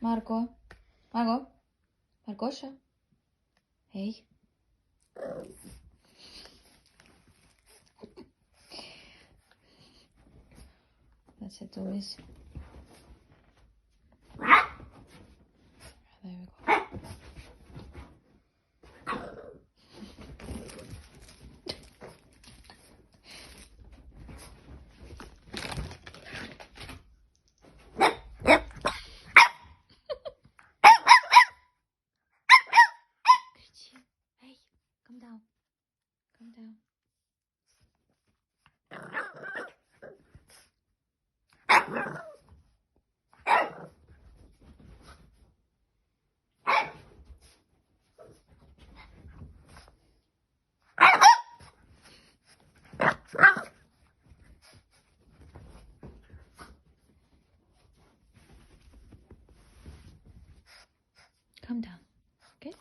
Marco? Marco? Margoscha? Hey. Dat ze dom is. There we go. Hey, come down. Come down. Come down. Okay?